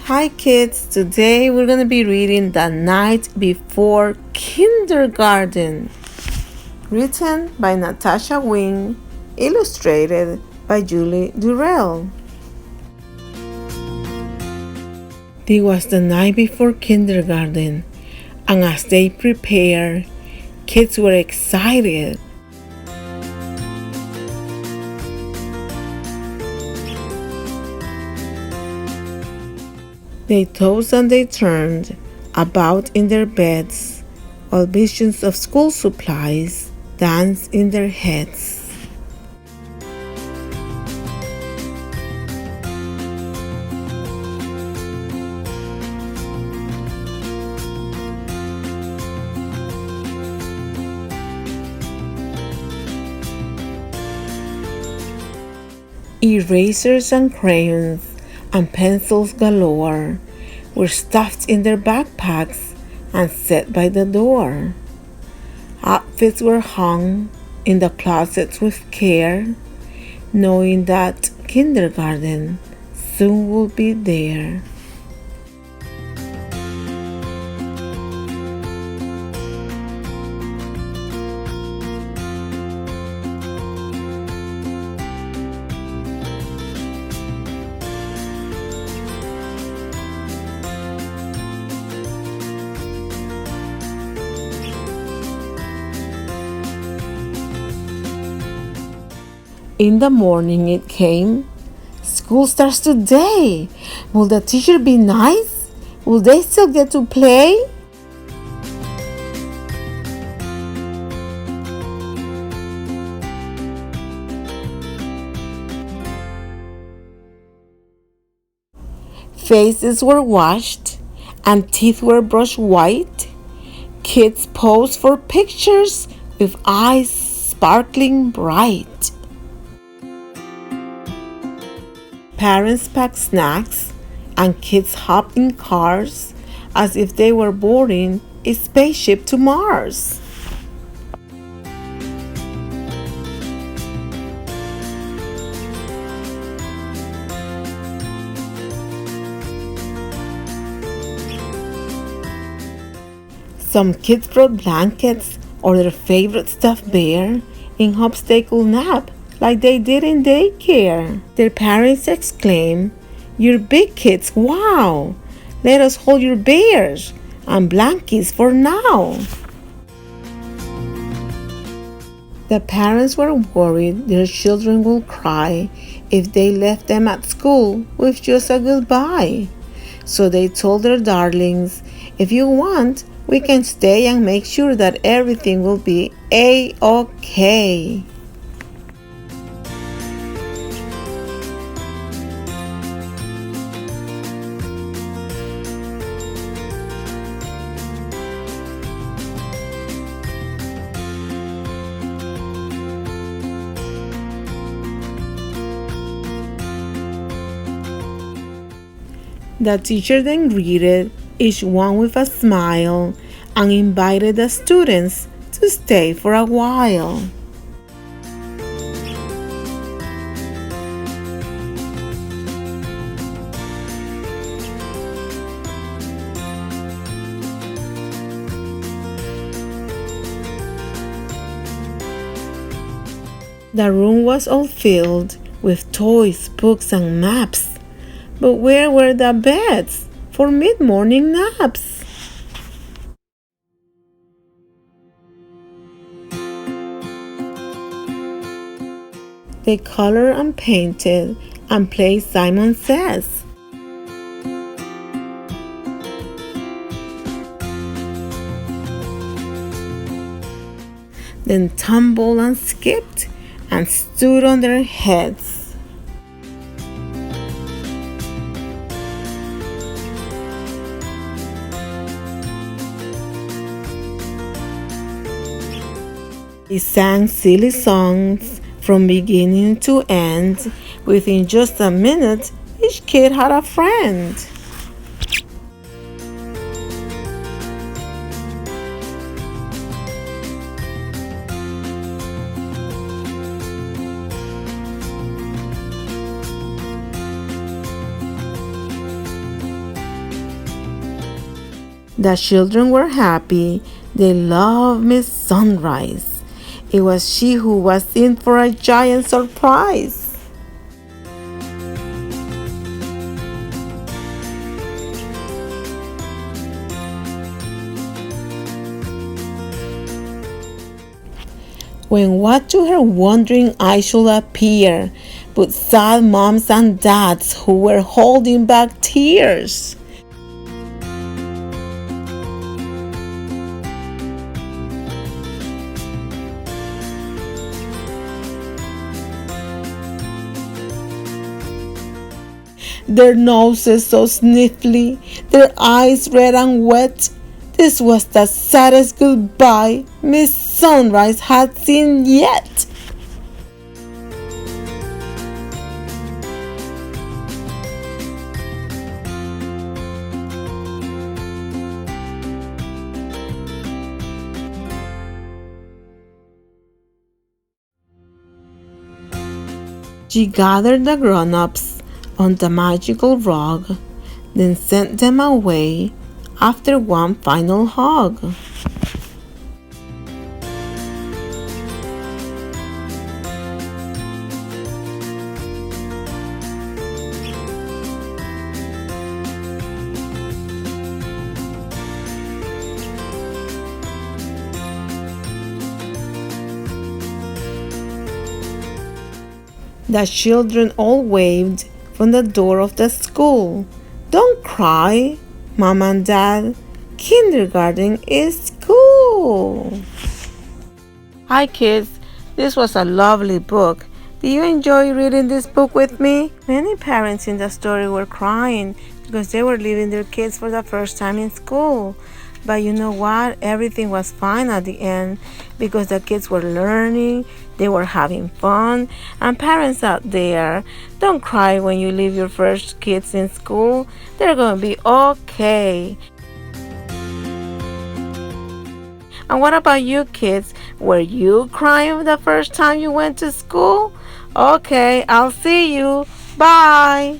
Hi kids, today we're going to be reading The Night Before Kindergarten, written by Natasha, illustrated by Julie Durrell. It was the night before kindergarten, and as they prepared, kids were excited. They tossed and they turned about in their beds, while visions of school supplies danced in their heads. Erasers and crayons and pencils galore were stuffed in their backpacks and set by the door. Outfits were hung in the closets with care, knowing that kindergarten soon would be there. In the morning it came. School starts today. Will the teacher be nice? Will they still get to play? Faces were washed and teeth were brushed white. Kids posed for pictures with eyes sparkling bright. Parents packed snacks and kids hopped in cars as if they were boarding a spaceship to Mars. Some kids brought blankets or their favorite stuffed bear in hopes they could nap like they did in daycare. Their parents exclaimed, "You're big kids, wow! Let us hold your bears and blankets for now." The parents were worried their children would cry if they left them at school with just a goodbye. So they told their darlings, "If you want, we can stay and make sure that everything will be A-OK." The teacher then greeted each one with a smile and invited the students to stay for a while. The room was all filled with toys, books, and maps. But where were the beds for mid-morning naps? They colored and painted and played Simon Says. Then tumbled and skipped and stood on their heads. They sang silly songs from beginning to end. Within just a minute, each kid had a friend. The children were happy. They loved Miss Sunrise. It was she who was in for a giant surprise. When what to her wondering eyes should appear, but sad moms and dads who were holding back tears. Their noses so sniffly, their eyes red and wet. This was the saddest goodbye Miss Sunrise had seen yet. She gathered the grown-ups on the magical rug, then sent them away after one final hug. The children all waved from the door of the school. Don't cry, Mom and Dad. Kindergarten is cool. Hi kids, this was a lovely book. Did you enjoy reading this book with me? Many parents in the story were crying because they were leaving their kids for the first time in school. But you know what? Everything was fine at the end because the kids were learning, they were having fun. And parents out there, don't cry when you leave your first kids in school. They're going to be okay. And what about you kids? Were you crying the first time you went to school? Okay, I'll see you. Bye.